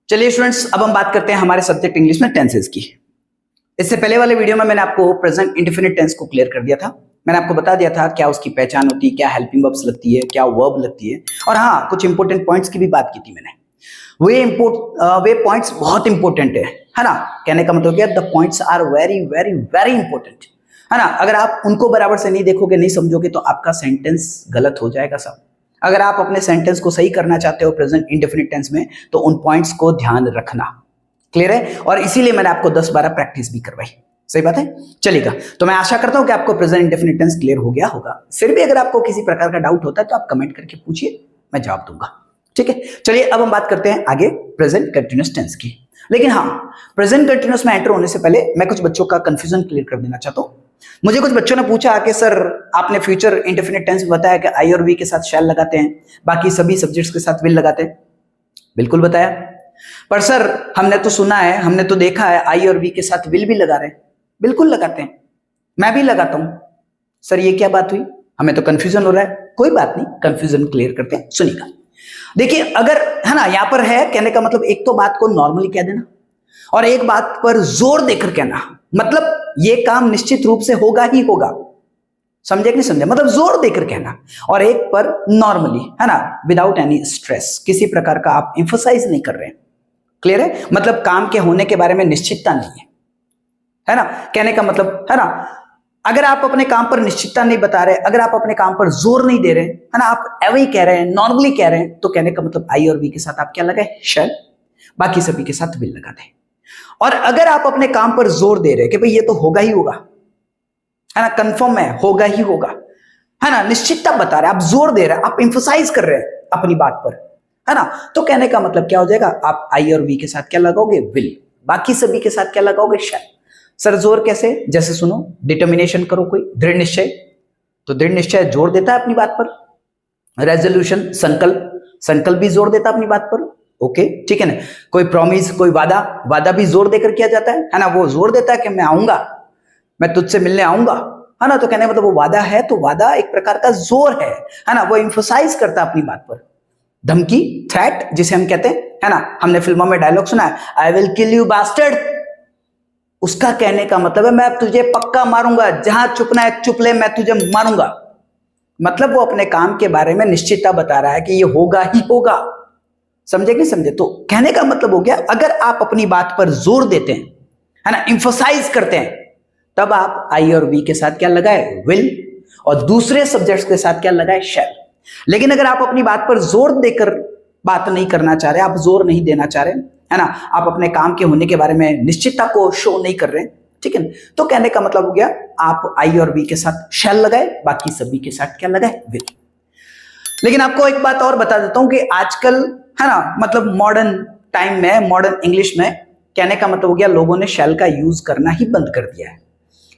चलिए स्टूडेंट्स, अब हम बात करते हैं हमारे सब्जेक्ट इंग्लिश में टेंसेस की। इससे पहले वाले वीडियो में मैंने आपको प्रेजेंट इंडेफिनिट टेंस को क्लियर कर दिया था। मैंने आपको बता दिया था क्या उसकी पहचान होती है, क्या हेल्पिंग वर्ब्स लगती है, क्या वर्ब लगती है, और हाँ, कुछ इंपॉर्टेंट पॉइंट्स की भी बात की थी मैंने। वे पॉइंट्स बहुत इंपॉर्टेंट है ना। कहने का मतलब क्या, the points are very very very important, है ना। अगर आप उनको बराबर से नहीं देखोगे, नहीं समझोगे, तो आपका सेंटेंस गलत हो जाएगा सब। अगर आप अपने सेंटेंस को सही करना चाहते हो प्रेजेंट इंडेफिनिट टेंस में, तो उन पॉइंट्स को ध्यान रखना। क्लियर है? और इसीलिए मैंने आपको 10-12 प्रैक्टिस भी करवाई। सही बात है, चलेगा। तो मैं आशा करता हूं कि आपको प्रेजेंट इंडेफिनिट टेंस क्लियर हो गया होगा। फिर भी अगर आपको किसी प्रकार का डाउट होता है तो आप कमेंट करके पूछिए, मैं जवाब दूंगा। ठीक है, चलिए अब हम बात करते हैं आगे प्रेजेंट कंटिन्यूअस टेंस की। लेकिन हाँ, प्रेजेंट कंटिन्यूअस में एंटर होने से पहले मैं कुछ बच्चों का कंफ्यूजन क्लियर कर देना चाहता हूं। मुझे कुछ बच्चों ने पूछा कि सर, आपने फ्यूचर इंडेफिनिट टेंस में बताया कि आई और वी के साथ शैल लगाते हैं, बाकी सभी सब्जेक्ट्स के साथ विल लगाते हैं। बिल्कुल बताया, पर सर हमने तो सुना है, हमने तो देखा है आई और वी के साथ विल भी लगा रहे हैं। बिल्कुल लगाते हैं, मैं भी लगाता हूं। सर ये क्या बात हुई, हमें तो कंफ्यूजन हो रहा है। कोई बात नहीं, कंफ्यूजन क्लियर करते हैं, सुनिएगा। देखिए, अगर है ना, यहां पर है, कहने का मतलब एक तो बात को नॉर्मली कह देना और एक बात पर जोर देकर कहना, मतलब ये काम निश्चित रूप से होगा ही होगा। समझे कि नहीं समझे? मतलब जोर देकर कहना, और एक पर नॉर्मली, है ना, विदाउट एनी स्ट्रेस, किसी प्रकार का आप इंफोसाइज नहीं कर रहे हैं। क्लियर है? मतलब काम के होने के बारे में निश्चितता नहीं है ना। कहने का मतलब है ना, अगर आप अपने काम पर निश्चितता नहीं बता रहे, अगर आप अपने काम पर जोर नहीं दे रहे, है ना, आप एवं ही कह रहे हैं, नॉर्मली कह रहे हैं, तो कहने का मतलब आई और वी के साथ आप क्या लगाए, शैल, बाकी सभी के साथ विल लगा दें। और अगर आप अपने काम पर जोर दे रहे हैं कि भाई ये तो होगा ही होगा, है ना, कंफर्म है, होगा ही होगा, है ना, निश्चितता बता रहे हैं, आप जोर दे रहे हैं, आप इंफोसाइज कर रहे हैं अपनी बात पर, है ना, तो कहने का मतलब क्या हो जाएगा, आप आई और वी के साथ क्या लगाओगे, विल, बाकी सभी के साथ क्या लगाओगे, शैल। सर जोर कैसे? जैसे सुनो, डिटर्मिनेशन करो, कोई दृढ़ निश्चय, तो दृढ़ निश्चय जोर देता है अपनी बात पर। रेजोल्यूशन, संकल्प भी जोर देता है अपनी बात पर। ओके, ठीक है ना। कोई प्रॉमिस, कोई वादा भी जोर देकर किया जाता है ना, वो जोर देता है कि मैं आऊंगा, मैं तुझसे मिलने आऊंगा, है ना, तो कहने मतलब वो वादा है, तो वादा एक प्रकार का जोर है ना, वो इंफोसाइज करता है अपनी बात पर। धमकी, थ्रेट जिसे हम कहते हैं, है ना, हमने फिल्मों में डायलॉग सुना है, I will kill you bastard. उसका कहने का मतलब है मैं तुझे पक्का मारूंगा, जहां चुपना है चुप ले, मैं तुझे मारूंगा। मतलब वो अपने काम के बारे में निश्चितता बता रहा है कि ये होगा ही होगा। समझे कि नहीं समझे? तो कहने का मतलब हो गया, अगर आप अपनी बात पर जोर देते हैं, है ना, इंफोसाइज करते हैं, तब आप आई और वी के साथ क्या लगाए, विल, और दूसरे सब्जेक्ट्स के साथ क्या लगाए, शैल। लेकिन अगर आप अपनी बात पर जोर देकर बात नहीं करना चाह रहे, आप जोर नहीं देना चाह रहे, है ना, आप अपने काम के होने के बारे में निश्चितता को शो नहीं कर रहे, ठीक है ना, तो कहने का मतलब हो गया, आप आई और वी के साथ शैल लगाए, बाकी सभी के साथ क्या लगाए, विल। लेकिन आपको एक बात और बता देता हूं कि आजकल, है ना, मतलब मॉडर्न टाइम में, मॉडर्न इंग्लिश में, कहने का मतलब हो गया, लोगों ने शैल का यूज करना ही बंद कर दिया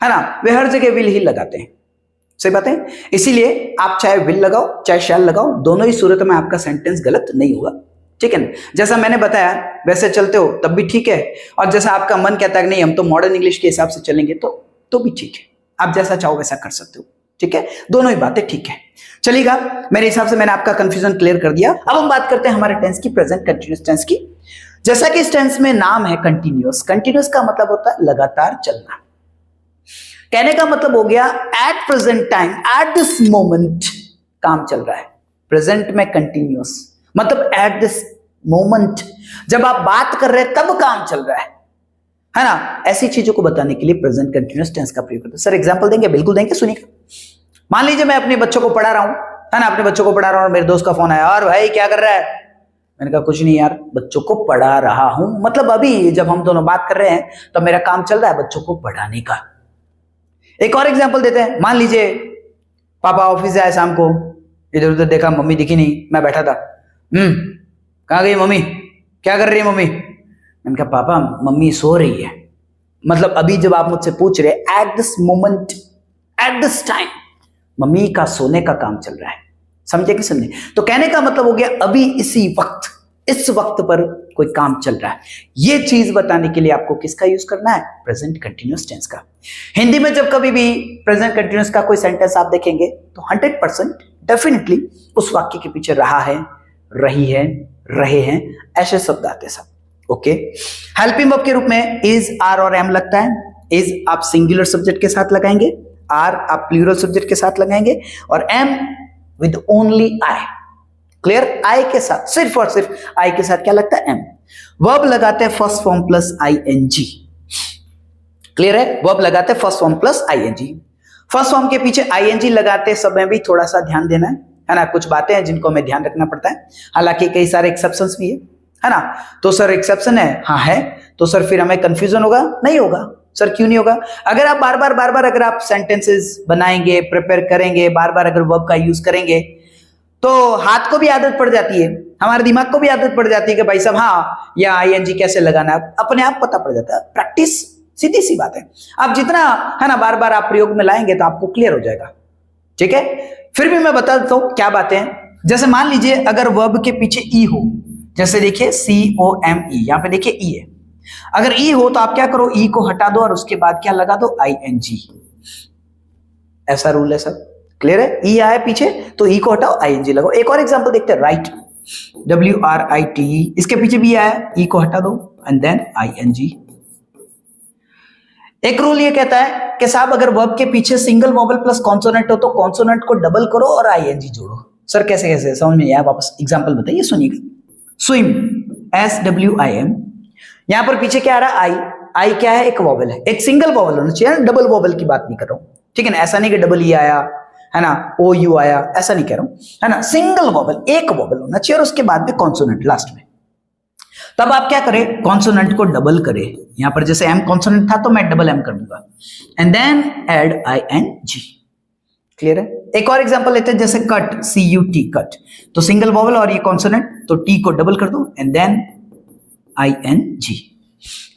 है ना, वे हर जगह विल ही लगाते हैं। सही बात है, इसीलिए आप चाहे विल लगाओ चाहे शैल लगाओ, दोनों ही सूरत में आपका सेंटेंस गलत नहीं होगा, ठीक है ना। जैसा मैंने बताया वैसे चलते हो तब भी ठीक है, और जैसा आपका मन कहता है कि नहीं हम तो मॉडर्न इंग्लिश के हिसाब से चलेंगे, तो भी ठीक है, आप जैसा चाहो वैसा कर सकते हो, ठीक है, दोनों ही बातें ठीक है। चलिएगा, मेरे हिसाब से मैंने आपका कंफ्यूजन क्लियर कर दिया। अब हम बात करते हैं हमारे टेंस की, प्रेजेंट कंटिन्यूअस टेंस की। जैसा कि इस टेंस में नाम है कंटिन्यूअस, कंटिन्यूअस का मतलब होता है लगातार चलना। कहने का मतलब हो गया, at present time, eight this moment काम चल रहा है। प्रेजेंट में कंटिन्यूअस मतलब एट दिस मोमेंट, जब आप बात कर रहे हैं तब काम चल रहा है ना। ऐसी चीजों को बताने के लिए प्रेजेंट कंटिन्यूअस टेंस का प्रयोग करते हैं। सर एग्जांपल देंगे? बिल्कुल देंगे, सुनिए। मान लीजिए मैं अपने बच्चों को पढ़ा रहा हूं, है ना, अपने बच्चों को पढ़ा रहा हूं और मेरे दोस्त का फोन आया, और भाई क्या कर रहा है? मैंने कहा कुछ नहीं यार, बच्चों को पढ़ा रहा हूं। मतलब अभी जब हम दोनों बात कर रहे हैं तो मेरा काम चल रहा है बच्चों को पढ़ाने का। एक और एग्जांपल देते हैं। मान लीजिए पापा ऑफिस से आए शाम को, इधर उधर देखा, मम्मी दिखी नहीं, मैं बैठा था, कहाँ गई मम्मी, क्या कर रही है मम्मी? मैंने कहा पापा मम्मी सो रही है। मतलब अभी जब आप मुझसे पूछ रहे, eight this moment, at this time, mummy का सोने का काम चल रहा है। समझे कि समझे? तो कहने का मतलब हो गया, अभी इसी वक्त, इस वक्त पर कोई काम चल रहा है। ये चीज बताने के लिए आपको किसका यूज करना है? प्रेजेंट कंटिन्यूअस टेंस का। हिंदी में जब कभी भी प्रेजेंट कंटिन्यूअस का कोई सेंटेंस आप देखेंगे तो 100% डेफिनेटली उस वाक्य के पीछे रहा है, रही है, रहे हैं, ऐसे शब्द आते सब। ओके। हेल्पिंग वर्ब के रूप में इज, आर और एम लगता है। इज आप सिंगुलर सब्जेक्ट के साथ लगाएंगे, आर आप प्लूरल सब्जेक्ट के साथ लगाएंगे, और M with only I. Clear? I के साथ, सिर्फ और सिर्फ आई के साथ क्या लगता है? एम। वर्ब लगाते हैं first form plus ING. Clear है? वर्ब लगाते हैं first form plus ING. First form के पीछे आईएनजी लगाते समय भी थोड़ा सा ध्यान देना है ना। कुछ बातें हैं जिनको हमें ध्यान रखना पड़ता है, हालांकि कई सारे एक्सेप्शंस भी है ना। तो सर एक्सेप्शन है, हाँ है, तो सर फिर हमें कंफ्यूजन होगा? नहीं होगा। सर क्यों नहीं होगा? अगर आप बार बार अगर आप सेंटेंसेस बनाएंगे, प्रिपेयर करेंगे, बार बार अगर वर्ब का यूज करेंगे, तो हाथ को भी आदत पड़ जाती है, हमारे दिमाग को भी आदत पड़ जाती है कि भाई साहब हाँ या आईएनजी कैसे लगाना है, अपने आप पता पड़ जाता है। प्रैक्टिस, सीधी सी बात है। आप जितना है ना बार बार आप प्रयोग में लाएंगे तो आपको क्लियर हो जाएगा। ठीक है? फिर भी मैं बता देता हूं क्या बातें हैं। जैसे मान लीजिए अगर वर्ब के पीछे ई हो, जैसे देखिए COME, यहां पे देखिए ई है। अगर ई हो तो आप क्या करो, ई को हटा दो और उसके बाद क्या लगा दो? ING। ऐसा रूल है सब। क्लियर है? ई आए पीछे तो ई को हटाओ, ING लगाओ। एक और एग्जांपल देखते हैं, राइट, WRIT, इसके पीछे भी आया, ई को हटा दो एंड देन ING। एक रूल ये कहता है कि साहब अगर वर्ब के पीछे सिंगल वोवेल प्लस कॉन्सोनेंट हो तो कॉन्सोनेंट को डबल करो और ING जोड़ो। सर कैसे कैसे? समझ में आया? वापस एग्जांपल बताइए, सुनिएगा। स्विम, SWIM, यहां पर पीछे क्या आ रहा है? आई क्या है? एक वोवेल है, एक सिंगल वोवेल होना चाहिए, डबल वोवेल की बात नहीं कर रहा हूं, ठीक है ना। ऐसा नहीं कि डबल ई आया है ना, OU आया, ऐसा नहीं कह रहा हूं, है ना। सिंगल वोवेल, एक वोवेल होना चाहिए और उसके बाद में कॉन्सोनेंट लास्ट में। तब आप क्या करें? कॉन्सोनेंट को डबल करें। यहां पर जैसे एम कॉन्सोनेंट था तो मैं डबल एम कर दूंगा and then add ING। Clear है? एक और एग्जांपल लेते हैं, जैसे कट, CUT, कट, तो सिंगल वोवेल और ये कॉन्सोनेंट, तो टी को डबल कर दो एंड देन ING।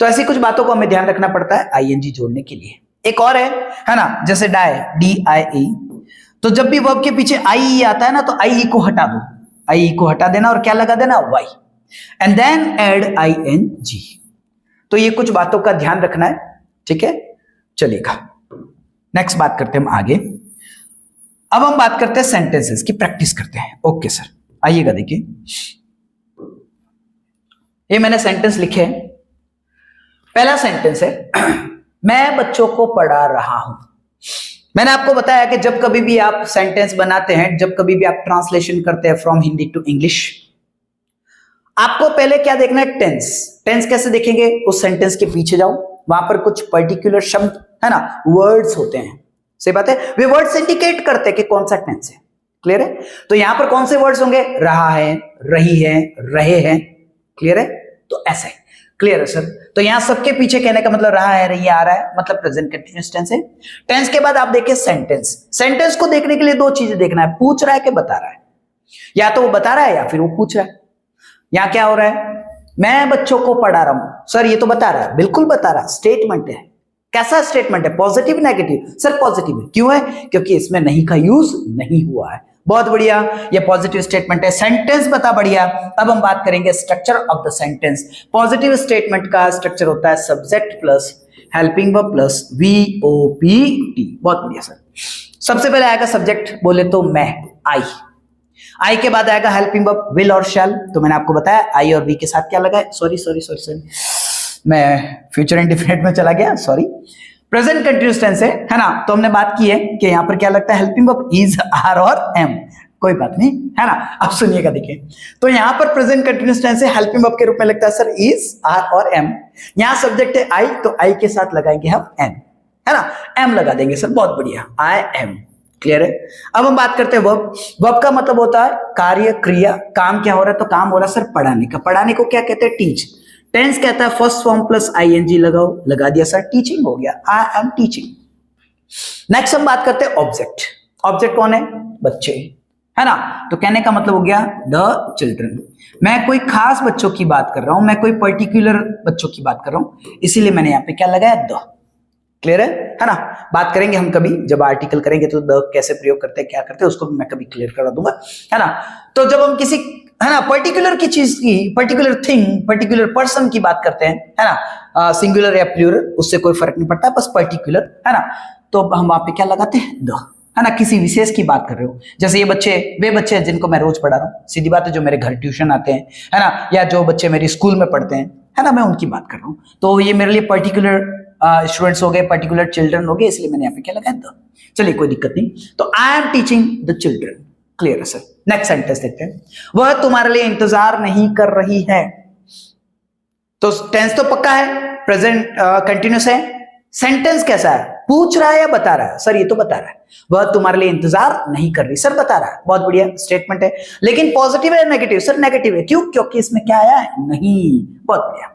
तो ऐसी कुछ बातों को हमें ध्यान रखना पड़ता है ING जोड़ने के लिए। एक और है ना, जैसे डाई, DIE, तो जब भी वर्ब के पीछे IE आता है ना तो IE को हटा दो, IE को हटा देना और क्या लगा देना? Y and then add ING। तो ये कुछ बातों का ध्यान रखना है, ठीक है? चलेगा, नेक्स्ट बात करते हैं हम आगे। अब हम बात करते हैं सेंटेंसेस की, प्रैक्टिस करते हैं। ओके सर, आइएगा देखिए, ये मैंने सेंटेंस लिखे हैं। पहला सेंटेंस है मैं बच्चों को पढ़ा रहा हूं। मैंने आपको बताया कि जब कभी भी आप सेंटेंस बनाते हैं, जब कभी भी आप ट्रांसलेशन करते हैं फ्रॉम हिंदी टू इंग्लिश, आपको पहले क्या देखना है? टेंस। टेंस कैसे देखेंगे? उस सेंटेंस के पीछे जाओ, वहां पर कुछ पर्टिकुलर शब्द है ना, वर्ड्स होते हैं। सही बात है, वे वर्ड्स इंडिकेट करते हैं कि कौन सा टेंस है। क्लियर है? तो यहां पर कौन से वर्ड्स होंगे? रहा है, रही है, रहे हैं। क्लियर है? तो ऐसे। क्लियर है सर? तो यहां सबके पीछे कहने का मतलब रहा है, रही है, आ रहा है, मतलब प्रेजेंट कंटीन्यूअस टेंस है। टेंस के बाद आप देखिए सेंटेंस। सेंटेंस को देखने के लिए दो चीजें देखना है, पूछ रहा है कि बता रहा है। या तो वो बता रहा है या फिर वो पूछ रहा है। यहां क्या हो रहा है? मैं बच्चों को पढ़ा रहा हूं। सर ये तो बता रहा है, बिल्कुल बता रहा है, स्टेटमेंट है। कैसा स्टेटमेंट है? Positive, negative? सर पॉजिटिव है। क्यों है? क्योंकि इसमें नहीं का यूज नहीं हुआ है। बहुत बढ़िया, ये पॉजिटिव स्टेटमेंट है। सेंटेंस बता बढ़िया। अब हम बात करेंगे structure of the sentence. Positive statement का स्ट्रक्चर होता है subject plus helping verb plus VOPT। बहुत बढ़िया सर। सबसे पहले आएगा सब्जेक्ट, बोले तो मैं, आई के बाद आएगा हेल्पिंग वर्ब विल और शैल। तो मैंने आपको बताया आई और वी के साथ क्या लगा है, सॉरी मैं फ्यूचर इंडेफिनिट में चला गया, सॉरी। प्रेजेंट कंटीन्यूअस टेंस है ना। तो हमने बात की है कि यहां पर क्या लगता है, हेल्पिंग वर्ब इज, आर और एम। कोई बात नहीं, है ना। अब सुनिएगा, देखिए, तो यहां पर प्रेजेंट कंटीन्यूअस टेंस है, हेल्पिंग वर्ब के रूप में लगता है सर इज, आर और एम। यहां सब्जेक्ट है आई, तो आई के साथ लगाएंगे हम एम, है ना, एम लगा देंगे सर। बहुत बढ़िया, आई एम। क्लियर है? अब हम बात करते हैं वर्ब। वर्ब का मतलब होता है कार्य, क्रिया। काम क्या हो रहा है? तो काम हो रहा है सर पढ़ाने का। पढ़ाने को क्या कहते हैं? टीच। टेंस कहता है फर्स्ट फॉर्म प्लस ING लगाओ, लगा दिया सर, टीचिंग हो गया, आई एम टीचिंग। नेक्स्ट हम बात करते हैं ऑब्जेक्ट। ऑब्जेक्ट कौन है? बच्चे, है ना। तो कहने का मतलब हो गया द चिल्ड्रन। मैं कोई खास बच्चों की बात कर रहा हूं, मैं कोई पर्टिकुलर बच्चों की बात कर रहा हूं, इसीलिए मैंने यहां पे क्या लगाया? द। क्लियर है ना। बात करेंगे हम कभी, जब आर्टिकल करेंगे तो द कैसे प्रयोग करते हैं, क्या करते हैं, उसको भी मैं कभी क्लियर करा दूंगा, है ना। तो जब हम किसी, है ना, पर्टिकुलर की चीज की, पर्टिकुलर थिंग, पर्टिकुलर पर्सन की बात करते हैं, है ना, सिंगुलर या प्लूरल, उससे कोई फर्क नहीं पड़ता, बस पर्टिकुलर, है ना। तो हम वहां पे क्या लगाते हैं? द, है ना। किसी विशेष की बात कर रहे हो, जैसे ये बच्चे, वे बच्चे जिनको मैं रोज पढ़ा रहा हूँ, सीधी बात है, जो मेरे घर ट्यूशन आते हैं, है ना, या जो बच्चे मेरी स्कूल में पढ़ते हैं, है ना, मैं उनकी बात कर रहा हूं। तो ये मेरे लिए पर्टिकुलर स्टूडेंट्स हो गए, पर्टिकुलर चिल्ड्रन हो गए, इसलिए मैंने यहाँ पे क्या लगाया द। चलिए कोई दिक्कत नहीं। तो आई am teaching the children, clear है सर। नेक्स्ट सेंटेंस देखते हैं, वह तुम्हारे लिए इंतजार नहीं कर रही है। तो टेंस तो पक्का है, प्रेजेंट कंटिन्यूस है। सेंटेंस कैसा है, पूछ रहा है या बता रहा है? सर ये तो बता रहा है, वह तुम्हारे लिए इंतजार नहीं कर रही। सर बता रहा है, बहुत बढ़िया स्टेटमेंट है। लेकिन पॉजिटिव है नेगेटिव? सर नेगेटिव है। क्यों? क्योंकि इसमें क्या आया है, नहीं। बहुत बढ़िया,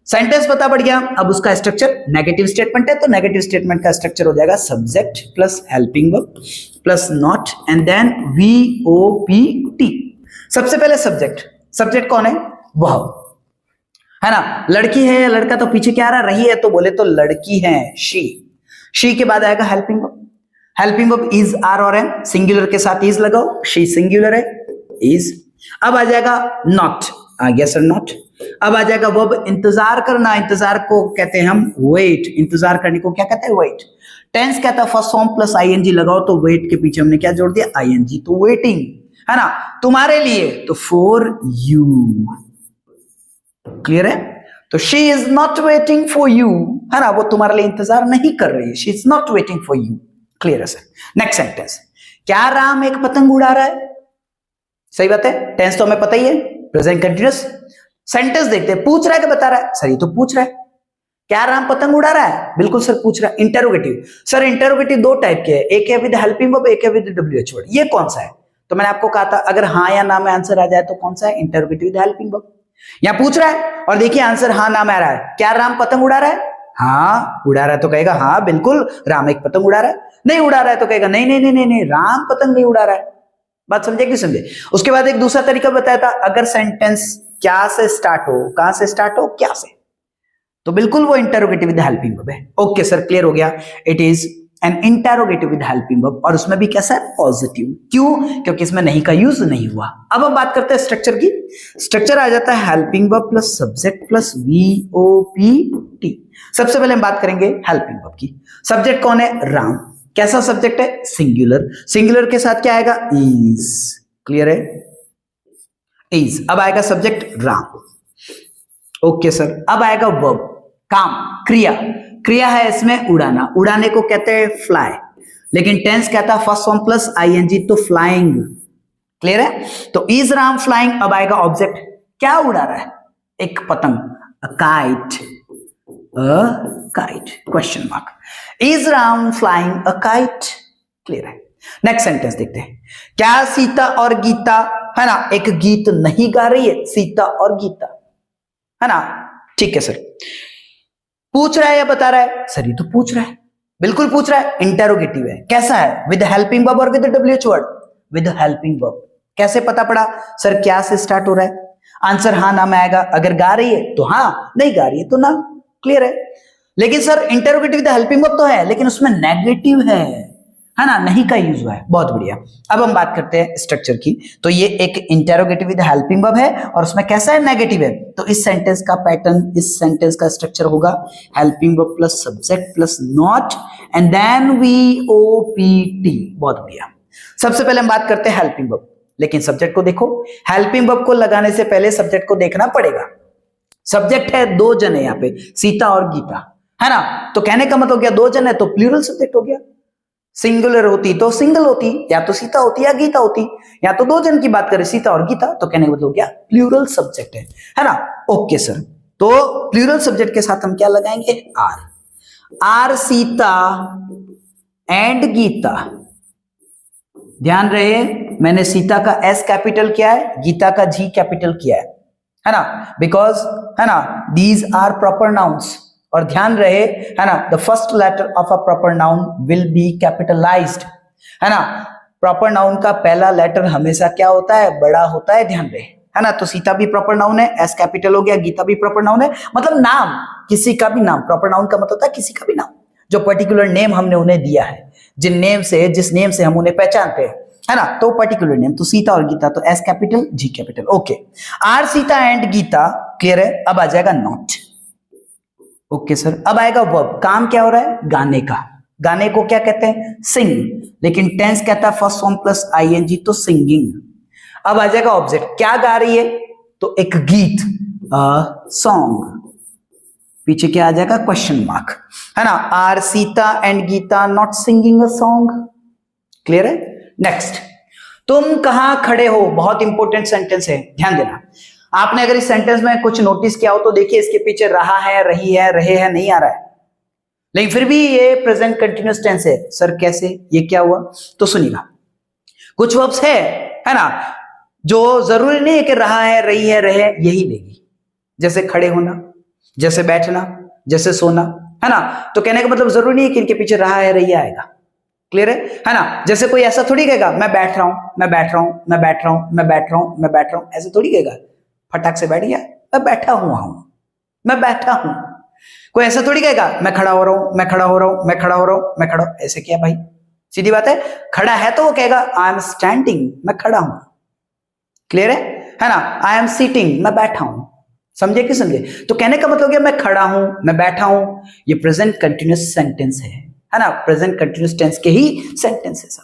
सेंटेंस पता पड़ गया। अब उसका स्ट्रक्चर, नेगेटिव स्टेटमेंट है तो नेगेटिव स्टेटमेंट का स्ट्रक्चर हो जाएगा subject plus helping verb plus not and then VOPT। सबसे पहले सब्जेक्ट, सब्जेक्ट कौन है? वह, है ना। लड़की है या लड़का, तो पीछे क्या आ रहा, रही है, तो बोले तो लड़की है, शी के बाद आएगा helping verb. Helping verb is, are और एन, सिंगुलर के साथ इज लगाओ, शी सिंगुलर है, इज। अब आ जाएगा नॉट, आ गया सर नॉट। अब आ जाएगा वर्ब इंतजार करना, इंतजार को कहते हैं हम वेट, इंतजार करने को क्या कहते हैं, वेट। टेंस कहता है फर्स्ट फॉर्म प्लस ING लगाओ, तो वेट के पीछे हमने क्या जोड़ दिया, ING, तो वेटिंग, है ना। तुम्हारे लिए तो फॉर यू, क्लियर है। तो she is not waiting for you, है ना, वो तुम्हारे लिए इंतजार नहीं कर रही है, she is not waiting for you, clear है सर। नेक्स्ट सेंटेंस, क्या राम एक पतंग उड़ा रहा है? सही बात है, टेंस तो हमें पता ही है, प्रेजेंट कंटीन्यूअस। सेंटेंस देखते हैं, पूछ रहा है कि बता रहा है? सर ये तो पूछ रहा है, क्या राम पतंग उड़ा रहा है? बिल्कुल सर पूछ रहा है। इंटेरोगेटिव, सर इंटेरोगेटिव दो टाइप के हैं, एक है विद हेल्पिंग वर्ब, एक है विद WH वर्ड। ये कौन सा है? तो मैंने आपको कहा था अगर हाँ या ना में आंसर आ जाए तो कौन सा है, इंटेरोगेटिव विद हेल्पिंग वर्ब। यहां पूछ रहा है और देखिए आंसर हाँ ना में आ रहा है। क्या राम पतंग उड़ा रहा है? हाँ उड़ा रहा है, तो कहेगा हाँ बिल्कुल राम एक पतंग उड़ा रहा है। नहीं उड़ा रहा है तो कहेगा नहीं नहीं नहीं नहीं नहीं, राम पतंग नहीं उड़ा रहा है। बात समझे कि समझे? उसके बाद एक दूसरा तरीका बताया था, अगर सेंटेंस क्या से स्टार्ट हो, कहां से स्टार्ट हो, क्या से, तो बिल्कुल वो इंटरोगेटिव विद हेल्पिंग वर्ब है। ओके सर क्लियर हो गया, it is an interrogative with helping verb, और उसमें भी कैसा है, पॉजिटिव। क्यों? क्योंकि इसमें नहीं का यूज नहीं हुआ। अब हम बात करते हैं स्ट्रक्चर की। स्ट्रक्चर आ जाता है helping verb plus subject plus VOPT। सबसे पहले हम बात करेंगे हेल्पिंग वर्ब की। सब्जेक्ट कौन है, राम। कैसा सब्जेक्ट है, सिंगुलर। सिंगुलर के साथ क्या आएगा, इज, क्लियर है, इज। अब आएगा सब्जेक्ट राम, ओके सर। अब आएगा वर्ब, काम, क्रिया। क्रिया है इसमें उड़ाना, उड़ाने को कहते हैं फ्लाई, लेकिन टेंस कहता है फर्स्ट फॉर्म प्लस ING, तो फ्लाइंग, क्लियर है। तो इज राम फ्लाइंग। अब आएगा ऑब्जेक्ट, क्या उड़ा रहा है, एक पतंग, a kite, a kite, question mark. Is Ram flying a kite, clear है। नेक्स्ट सेंटेंस देखते हैं, क्या सीता और गीता, है ना, एक गीत नहीं गा रही है, सीता और गीता, है ना, ठीक है सर। पूछ रहा है या बता रहा है? सर ये तो पूछ रहा है, बिल्कुल पूछ रहा है, इंटेरोगेटिव है। कैसा है, विद हेल्पिंग वर्ब और with WH word, with helping verb. कैसे पता पड़ा? सर क्या से स्टार्ट हो रहा है, आंसर हाँ ना में आएगा। अगर गा रही है तो हाँ, नहीं गा रही है तो ना, क्लियर है। लेकिन sir interrogative with helping verb तो है, लेकिन उसमें नेगेटिव है ना, नहीं का यूज हुआ है। बहुत बढ़िया। अब हम बात करते हैं स्ट्रक्चर की। तो ये एक इंटेरोगेटिव विद हेल्पिंग वर्ब है और उसमें कैसा है, नेगेटिव है। तो इस सेंटेंस का पैटर्न, इस सेंटेंस का स्ट्रक्चर होगा helping verb plus subject plus not and then VOPT। बहुत बढ़िया। सबसे पहले हम बात करते हैं हेल्पिंग वर्ब, लेकिन सब्जेक्ट को देखो। हेल्पिंग वर्ब को लगाने से पहले सब्जेक्ट को देखना पड़ेगा। सब्जेक्ट है, दो जन है यहाँ पे, सीता और गीता, है ना। तो कहने का मतलब हो गया दो जन है तो प्लूरल सब्जेक्ट हो गया। सिंगुलर होती तो सिंगल होती, या तो सीता होती या गीता होती, या तो दो जन की बात करें सीता और गीता, तो कहने का मतलब हो गया प्लूरल सब्जेक्ट है ना। ओके सर, तो प्लूरल सब्जेक्ट के साथ हम क्या लगाएंगे, आर सीता एंड गीता। ध्यान रहे मैंने सीता का S कैपिटल किया है, गीता का G कैपिटल किया है ना, बिकॉज, है ना, दीज आर प्रॉपर नाउन्स। और ध्यान रहे, है ना, the first letter of a proper noun will be capitalised, है ना। प्रॉपर नाउन का पहला लेटर हमेशा क्या होता है, बड़ा होता है, ध्यान रहे, है ना। तो सीता भी प्रॉपर नाउन है, S कैपिटल हो गया, गीता भी प्रॉपर नाउन है, मतलब नाम, किसी का भी नाम। प्रॉपर नाउन का मतलब होता है किसी का भी नाम, जो पर्टिकुलर नेम हमने उन्हें दिया है, जिस नेम से हम उन्हें पहचानते हैं, है ना, तो पर्टिकुलर नेम। तो सीता और गीता, तो S capital G capital, okay. Are Sita and Geeta, clear है। अब आ जाएगा नॉट, ओके सर। अब आएगा वर्ब, काम क्या हो रहा है, गाने का। गाने को क्या कहते हैं, सिंग, लेकिन टेंस कहता है फर्स्ट फॉर्म प्लस ING, तो सिंगिंग। अब आ जाएगा ऑब्जेक्ट, क्या गा रही है, तो एक गीत, अ सॉन्ग, पीछे क्या आ जाएगा, क्वेश्चन मार्क, है ना। Are Sita and Geeta not singing a song, clear है। नेक्स्ट, तुम कहां खड़े हो, बहुत इंपॉर्टेंट सेंटेंस है, ध्यान देना। आपने अगर इस सेंटेंस में कुछ नोटिस किया हो तो देखिए इसके पीछे रहा है, रही है, रहे हैं नहीं आ रहा है, लेकिन फिर भी ये प्रेजेंट कंटिन्यूअस टेंस है। सर कैसे, ये क्या हुआ, तो सुनिएगा। कुछ वर्ब्स है ना, जो जरूरी नहीं है कि रहा है, रही है, रहे यही लेगी, जैसे खड़े होना, जैसे बैठना, जैसे सोना, है ना। तो कहने का मतलब जरूरी नहीं है कि इनके पीछे रहा है, रही आएगा, क्लियर है ना। जैसे कोई ऐसा थोड़ी कहेगा मैं बैठ रहा हूं, मैं बैठ रहा हूं, मैं बैठ रहा हूं, मैं बैठ रहा हूं, मैं बैठ रहा हूं, ऐसे थोड़ी कहेगा, फटाक से बैठ गया, मैं बैठा हुआ हूं, मैं बैठा हूं। कोई ऐसा थोड़ी कहेगा मैं खड़ा हो रहा हूं, मैं खड़ा हो रहा हूं, मैं खड़ा हो रहा हूं, मैं खड़ा, ऐसे क्या भाई, सीधी बात है। खड़ा है तो वो कहेगा आई एम स्टैंडिंग, मैं खड़ा हूं, क्लियर है ना। आई एम सीटिंग, मैं बैठा हूं, समझे कि समझे। तो कहने का मतलब क्या, मैं खड़ा हूं, मैं बैठा हूं, ये प्रेजेंट कंटिन्यूअस सेंटेंस है ना, प्रेजेंट कंटिन्यूअस टेंस के ही सेंटेंस है सब,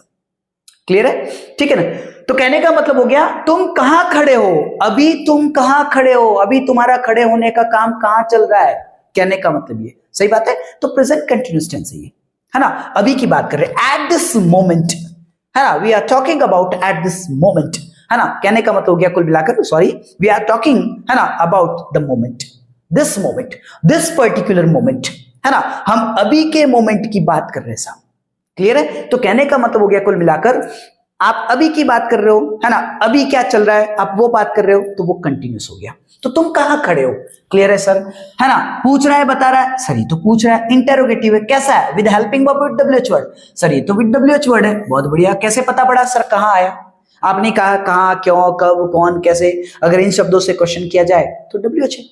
क्लियर है, ठीक है ना। तो कहने का मतलब हो गया तुम कहां खड़े हो, अभी तुम कहां खड़े हो, अभी तुम्हारा खड़े होने का काम कहां चल रहा है, कहने का मतलब ये, सही बात है। तो प्रेजेंट कंटिन्यूअस टेंस है ना, अभी की बात कर रहे हैं, एट दिस मोमेंट, है ना, we are talking about at this moment, है ना। कहने का मतलब हो गया कुल मिलाकर, सॉरी, वी आर टॉकिंग, है ना, about the moment, this particular moment, है ना, हम अभी के मोमेंट की बात कर रहे हैं साहब, क्लियर है। तो कहने का मतलब हो गया कुल मिलाकर आप अभी की बात कर रहे हो, है ना, अभी क्या चल रहा है आप वो बात कर रहे हो, तो वो कंटिन्यूस हो गया। तो तुम कहां खड़े हो, क्लियर है सर, है ना। पूछ रहा है, बता रहा है, सर ये तो पूछ रहा है, इंटेरोगेटिव है, कैसा है, with helping verb with WH word, sir ये तो विद डब्ल्यूएच वर्ड है, बहुत बढ़िया। कैसे पता पड़ा सर, कहां आया, आपने कहा कहां, क्यों, कब, कौन, कैसे, अगर इन शब्दों से क्वेश्चन किया जाए तो डब्ल्यूएच है।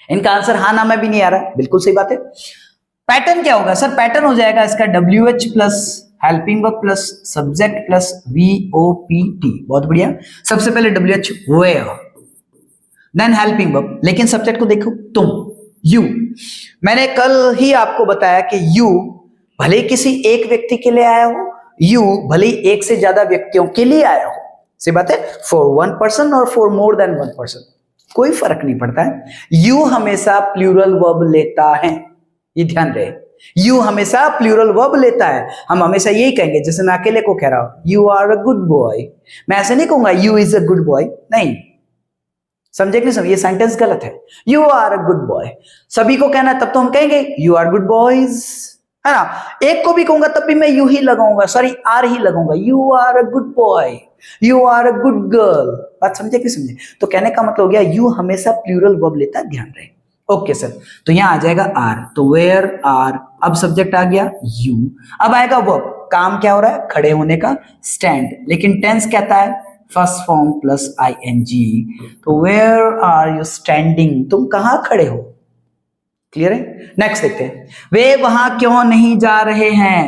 इनका आंसर हाँ ना में भी नहीं आ रहा, बिल्कुल सही बात है। पैटर्न क्या होगा सर, पैटर्न हो जाएगा इसका WH plus helping verb plus subject plus VOPT, बहुत बढ़िया। सबसे पहले WH where, then helping verb, लेकिन सब्जेक्ट को देखो तुम, यू। मैंने कल ही आपको बताया कि यू भले किसी एक व्यक्ति के लिए आया हो, यू भले एक से ज्यादा व्यक्तियों के लिए आया हो, सही बात है, फॉर वन पर्सन और for more than one person, कोई फर्क नहीं पड़ता है। यू हमेशा प्लूरल वर्ब लेता है, ये ध्यान रहे, यू हमेशा प्लूरल वर्ब लेता है। हम हमेशा यही कहेंगे, जैसे मैं अकेले को कह रहा हूं you are a good boy, मैं ऐसे नहीं कहूंगा you is a good boy, नहीं, समझे कि नहीं समझे, ये सेंटेंस गलत है। You are a good boy सभी को कहना, तब तो हम कहेंगे यू आर गुड बॉयज, है ना। एक को भी कहूंगा तब भी मैं यू ही लगाऊंगा, सॉरी आर ही लगाऊंगा, you are a good boy, you are a good girl, बात समझे कि समझे। तो कहने का मतलब हो गया यू हमेशा प्लूरल वर्ब लेता है, ध्यान रहे। ओके सर, तो यहां आ जाएगा आर, तो वेयर आर, अब सब्जेक्ट आ गया यू, अब आएगा वर्ब, काम क्या हो रहा है, खड़े होने का, स्टैंड, लेकिन टेंस कहता है फर्स्ट फॉर्म प्लस ING, तो वेयर आर यू स्टैंडिंग, तुम कहां खड़े हो, क्लियर है। नेक्स्ट देखते हैं, वे वहां क्यों नहीं जा रहे हैं,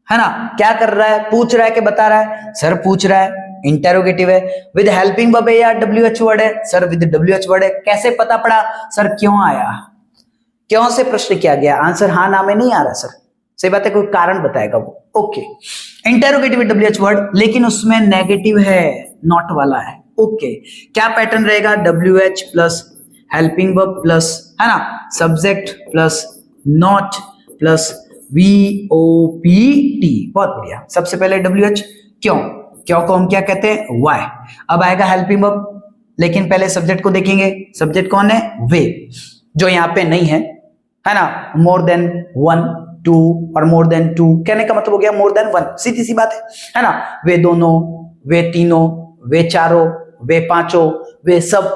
है ना, क्या कर रहा है, पूछ रहा है कि बता रहा है, सर पूछ रहा है, इंटेरोगेटिव है, विद हेल्पिंग वर्ब है या डब्ल्यूएच वर्ड है, सर विद डब्ल्यूएच वर्ड है। कैसे पता पड़ा सर, क्यों आया, क्यों से प्रश्न किया गया, आंसर हाँ ना में नहीं आ रहा सर, सही बात है, कोई कारण बताएगा वो, okay. Interrogative with WH word, लेकिन उसमें नेगेटिव है, नॉट वाला है, ओके। क्या पैटर्न रहेगा, WH plus helping verb plus, है ना, subject plus not plus VOPT, बहुत बढ़िया। सबसे पहले WH, क्यों, क्यों को हम क्या कहते हैं, वाई। अब आएगा हेल्पिंग वर्ब, लेकिन पहले सब्जेक्ट को देखेंगे, सब्जेक्ट कौन है, वे, जो यहाँ पे नहीं है ना, मोर देन वन, टू और मोर देन टू, कहने का मतलब हो गया मोर देन वन, सीधी सी बात है ना। वे दोनों, वे तीनों, वे चारों, वे पांचों, वे सब,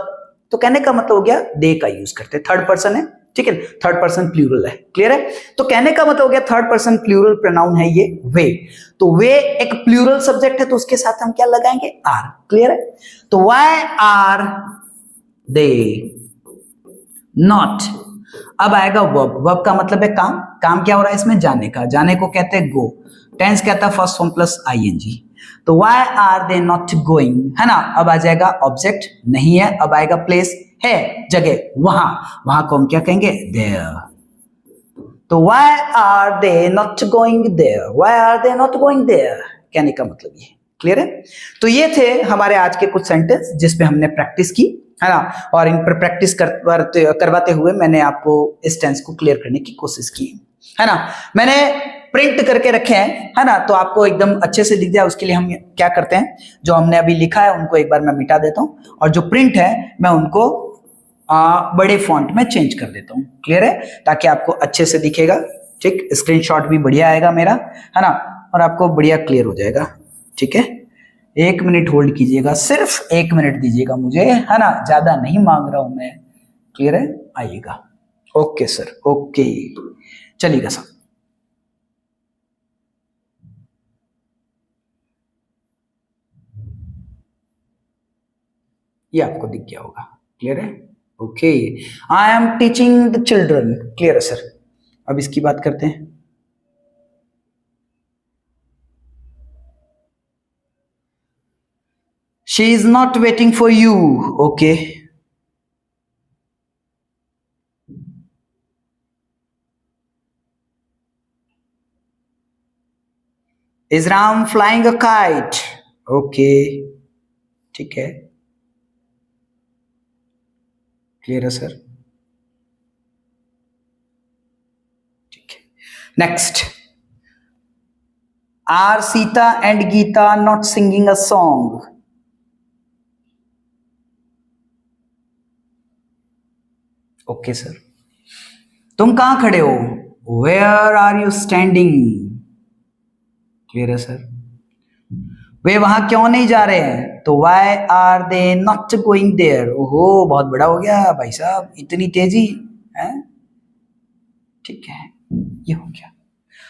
तो कहने का मतलब हो गया दे का यूज करते हैं, थर्ड पर्सन है, ठीक है, थर्ड पर्सन प्लूरल है, क्लियर है। तो कहने का मतलब हो गया थर्ड पर्सन प्लूरल प्रोनाउन है ये वे, तो वे एक प्लूरल सब्जेक्ट है, तो उसके साथ हम क्या लगाएंगे, आर, क्लियर है। तो व्हाई आर दे नॉट, अब आएगा वर्ब, वर्ब का मतलब है काम, काम क्या हो रहा है इसमें, जाने का, जाने को कहते हैं गो, टेंस कहता है फर्स्ट फॉर्म प्लस ING, तो why are they not going, है ना। अब आ जाएगा ऑब्जेक्ट, नहीं है, अब आएगा प्लेस, है जगह, वहां, वहां को हम क्या कहेंगे, देयर, तो why are they not going there, why are they not going there, कहने का मतलब ये, क्लियर है? तो ये थे हमारे आज के कुछ सेंटेंस जिस पे हमने प्रैक्टिस की, है ना, और इन पर प्रैक्टिस करवाते हुए मैंने आपको इस टेंस को क्लियर करने की कोशिश की, है ना। मैंने प्रिंट करके रखे हैं, है ना, तो आपको एकदम अच्छे से दिख जाए उसके लिए हम क्या करते हैं, जो हमने अभी लिखा है उनको एक बार मैं मिटा देता हूं और जो प्रिंट है मैं उनको बड़े फॉन्ट में चेंज कर देता हूं। क्लियर है? ताकि आपको अच्छे से दिखेगा। ठीक, स्क्रीनशॉट भी बढ़िया आएगा मेरा, है ना, और आपको बढ़िया क्लियर हो जाएगा। ठीक है, 1 मिनट होल्ड कीजिएगा, सिर्फ 1 मिनट दीजिएगा मुझे, है ना, ज्यादा नहीं मांग रहा हूं मैं। क्लियर है? आइएगा। ओके सर, ओके, चलिएगा सर। ये आपको दिख गया होगा। क्लियर है? Okay, I am teaching the children. Clear है सर? अब इसकी बात करते हैं। She is not waiting for you. Okay, is Ram flying a kite. Okay, ठीक है, क्लियर है सर? ठीक है, next, are Sita and Geeta not singing a song. Okay sir, तुम कहां खड़े हो? Where are you standing. Clear है सर? वे वहां क्यों नहीं जा रहे हैं? तो why are they not going there. ओहो, बहुत बड़ा हो गया भाई साहब, इतनी तेजी है। ठीक है, ये हो गया।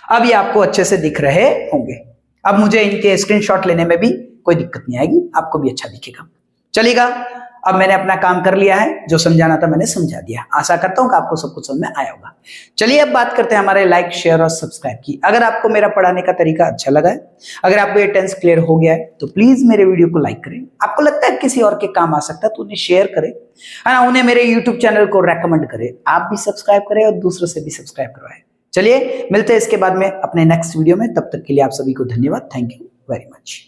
अब ये आपको अच्छे से दिख रहे होंगे। अब मुझे इनके स्क्रीनशॉट लेने में भी कोई दिक्कत नहीं आएगी, आपको भी अच्छा दिखेगा। चलिएगा, अब मैंने अपना काम कर लिया है, जो समझाना था मैंने समझा दिया। आशा करता हूं कि आपको सब कुछ समझ में आया होगा। चलिए अब बात करते हैं हमारे लाइक, शेयर और सब्सक्राइब की। अगर आपको मेरा पढ़ाने का तरीका अच्छा लगा है, अगर आपको ये टेंस क्लियर हो गया है, तो प्लीज मेरे वीडियो को लाइक करें। आपको लगता है किसी और के काम आ सकता है तो उन्हें शेयर करें, है ना, उन्हें मेरे यूट्यूब चैनल को रेकमेंड करें। आप भी सब्सक्राइब करें और दूसरों से भी सब्सक्राइब करवाएं। चलिए मिलते हैं इसके बाद में अपने नेक्स्ट वीडियो में। तब तक के लिए आप सभी को धन्यवाद। Thank you very much.